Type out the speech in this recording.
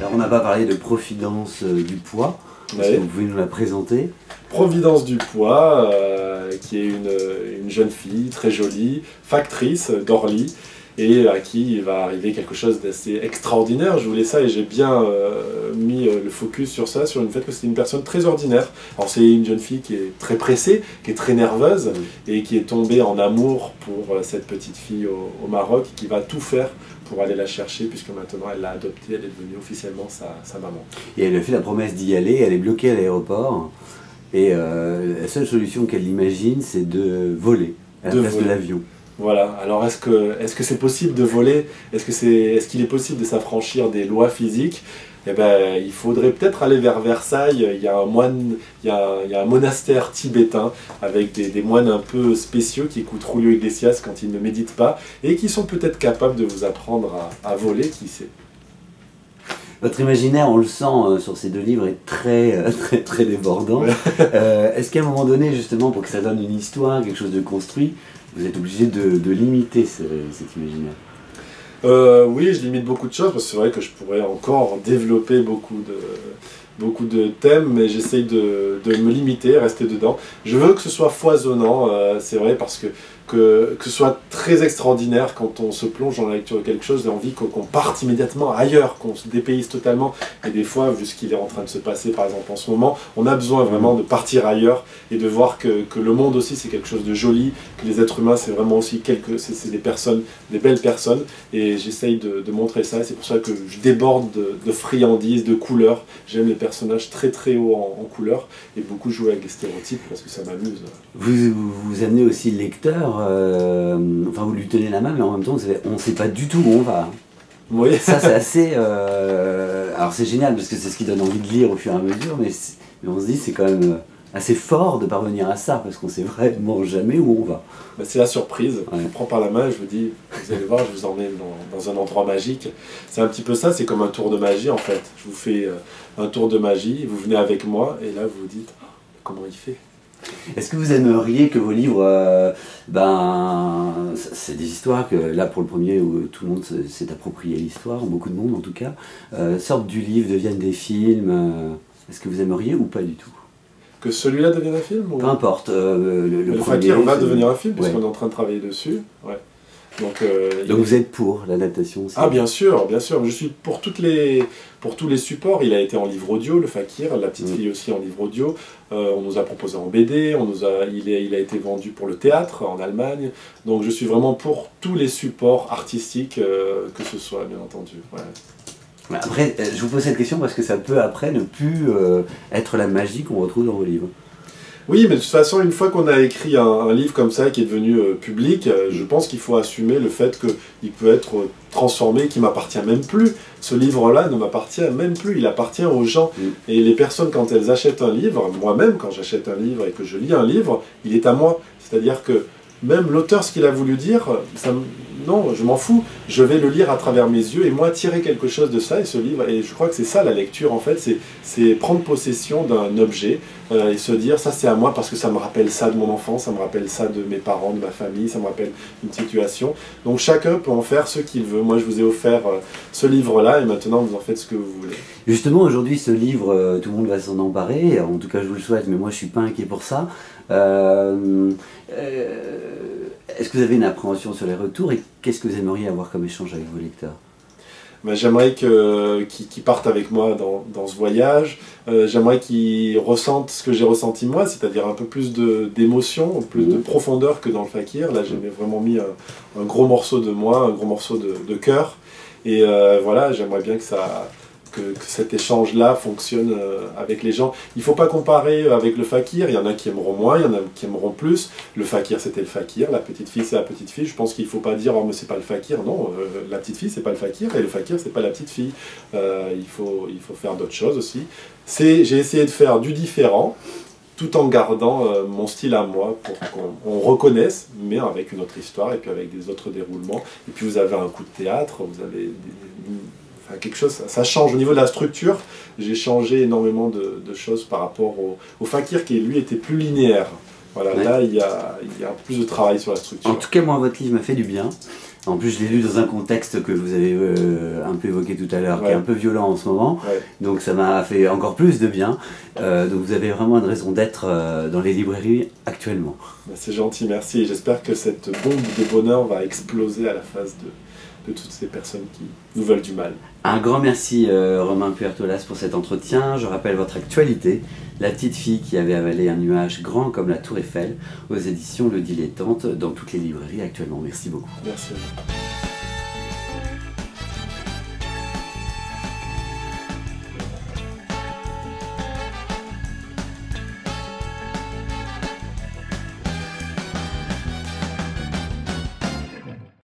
Alors on n'a pas parlé de Providence du Poids, est-ce que vous pouvez nous la présenter? Providence du Poids, qui est une jeune fille très jolie, factrice d'Orly, et à qui il va arriver quelque chose d'assez extraordinaire. Je voulais ça et j'ai bien mis le focus sur ça, sur le fait que c'est une personne très ordinaire. Alors c'est une jeune fille qui est très pressée, qui est très nerveuse et qui est tombée en amour pour cette petite fille au Maroc, qui va tout faire pour aller la chercher, puisque maintenant elle l'a adoptée, elle est devenue officiellement sa maman. Et elle a fait la promesse d'y aller, elle est bloquée à l'aéroport, et la seule solution qu'elle imagine, c'est de voler à la place de l'avion. Voilà, alors est-ce que c'est possible de voler? Est-ce qu'il est possible de s'affranchir des lois physiques? Eh ben, il faudrait peut-être aller vers Versailles. Il y a un monastère tibétain avec des moines un peu spéciaux qui écoutent Julio Iglesias quand ils ne méditent pas et qui sont peut-être capables de vous apprendre à voler, qui sait. Votre imaginaire, on le sent sur ces deux livres, est très débordant. Ouais. Est-ce qu'à un moment donné, justement, pour que ça donne une histoire, quelque chose de construit, vous êtes obligé de limiter cet imaginaire? Oui, je limite beaucoup de choses, parce que c'est vrai que je pourrais encore développer beaucoup de thèmes, mais j'essaye de me limiter, rester dedans. Je veux que ce soit foisonnant, c'est vrai, parce que ce soit très extraordinaire quand on se plonge dans la lecture de quelque chose, j'ai envie qu'on parte immédiatement ailleurs, qu'on se dépayse totalement. Et des fois, vu ce qu'il est en train de se passer, par exemple en ce moment, on a besoin vraiment de partir ailleurs et de voir que le monde aussi c'est quelque chose de joli, que les êtres humains c'est vraiment aussi c'est des personnes, des belles personnes, et j'essaye de montrer ça. C'est pour ça que je déborde de friandises, de couleurs. J'aime les personnages très hauts en couleurs et beaucoup jouer avec les stéréotypes parce que ça m'amuse. Vous amenez aussi le lecteur. Enfin, vous lui tenez la main, mais en même temps, on ne sait pas du tout où on va. Oui. Ça, c'est assez... Alors, c'est génial, parce que c'est ce qui donne envie de lire au fur et à mesure, mais on se dit c'est quand même assez fort de parvenir à ça, parce qu'on ne sait vraiment jamais où on va. Ben, c'est la surprise. Ouais. Je vous prends par la main et je vous dis, vous allez voir, je vous emmène dans un endroit magique. C'est un petit peu ça, c'est comme un tour de magie, en fait. Je vous fais un tour de magie, vous venez avec moi, et là, vous vous dites, oh, comment il fait? Est-ce que vous aimeriez que vos livres, c'est des histoires que, là pour le premier, où tout le monde s'est approprié l'histoire, beaucoup de monde en tout cas, sortent du livre, deviennent des films, est-ce que vous aimeriez ou pas du tout? Que celui-là devienne un film ou... Peu importe. Le Fakir va devenir un film, puisqu'on est en train de travailler dessus. Ouais. Donc vous êtes pour l'adaptation aussi? Ah bien sûr, bien sûr. Je suis pour tous les supports. Il a été en livre audio, le Fakir, la petite fille aussi en livre audio. On nous a proposé en BD, il a été vendu pour le théâtre en Allemagne. Donc je suis vraiment pour tous les supports artistiques que ce soit, bien entendu. Ouais. Après, je vous pose cette question parce que ça peut après ne plus être la magie qu'on retrouve dans vos livres. Oui, mais de toute façon, une fois qu'on a écrit un livre comme ça qui est devenu public, je pense qu'il faut assumer le fait qu'il peut être transformé, qu'il ne m'appartient même plus. Ce livre-là ne m'appartient même plus, il appartient aux gens. Et les personnes, quand elles achètent un livre, moi-même, quand j'achète un livre et que je lis un livre, il est à moi. C'est-à-dire que même l'auteur, ce qu'il a voulu dire, non, je m'en fous. Je vais le lire à travers mes yeux et moi tirer quelque chose de ça. Et ce livre, et je crois que c'est ça la lecture en fait, c'est prendre possession d'un objet et se dire ça c'est à moi parce que ça me rappelle ça de mon enfance, ça me rappelle ça de mes parents, de ma famille, ça me rappelle une situation. Donc chacun peut en faire ce qu'il veut. Moi je vous ai offert ce livre-là et maintenant vous en faites ce que vous voulez. Justement aujourd'hui ce livre, tout le monde va s'en emparer, en tout cas je vous le souhaite, mais moi je suis pas inquiet pour ça. Est-ce que vous avez une appréhension sur les retours et qu'est-ce que vous aimeriez avoir comme échange avec vos lecteurs? Ben, j'aimerais qu'ils partent avec moi dans ce voyage. J'aimerais qu'ils ressentent ce que j'ai ressenti moi, c'est-à-dire un peu plus d'émotion, plus de profondeur que dans le Fakir. Là, j'ai vraiment mis un gros morceau de moi, un gros morceau de cœur. Et voilà, j'aimerais bien que cet échange-là fonctionne avec les gens. Il ne faut pas comparer avec le Fakir, il y en a qui aimeront moins, il y en a qui aimeront plus. Le Fakir, c'était le Fakir, la petite fille, c'est la petite fille. Je pense qu'il ne faut pas dire « Oh, mais c'est pas le Fakir ». Non, la petite fille, c'est pas le Fakir, et le Fakir, c'est pas la petite fille. Il faut faire d'autres choses aussi. J'ai essayé de faire du différent, tout en gardant mon style à moi, pour qu'on reconnaisse, mais avec une autre histoire, et puis avec des autres déroulements. Et puis vous avez un coup de théâtre, vous avez quelque chose, ça change au niveau de la structure. J'ai changé énormément de choses par rapport au Fakir qui lui était plus linéaire. Voilà, ouais. Là il y a plus de travail sur la structure. En tout cas moi votre livre m'a fait du bien. En plus, je l'ai lu dans un contexte que vous avez un peu évoqué tout à l'heure, qui est un peu violent en ce moment. Donc ça m'a fait encore plus de bien. Donc vous avez vraiment une raison d'être dans les librairies actuellement. C'est gentil, merci. Et j'espère que cette bombe de bonheur va exploser à la face de toutes ces personnes qui nous veulent du mal. Un grand merci Romain Puertolas pour cet entretien. Je rappelle votre actualité, La petite fille qui avait avalé un nuage grand comme la tour Eiffel, aux éditions Le Dilettante, dans toutes les librairies actuellement. Merci beaucoup. Merci à vous.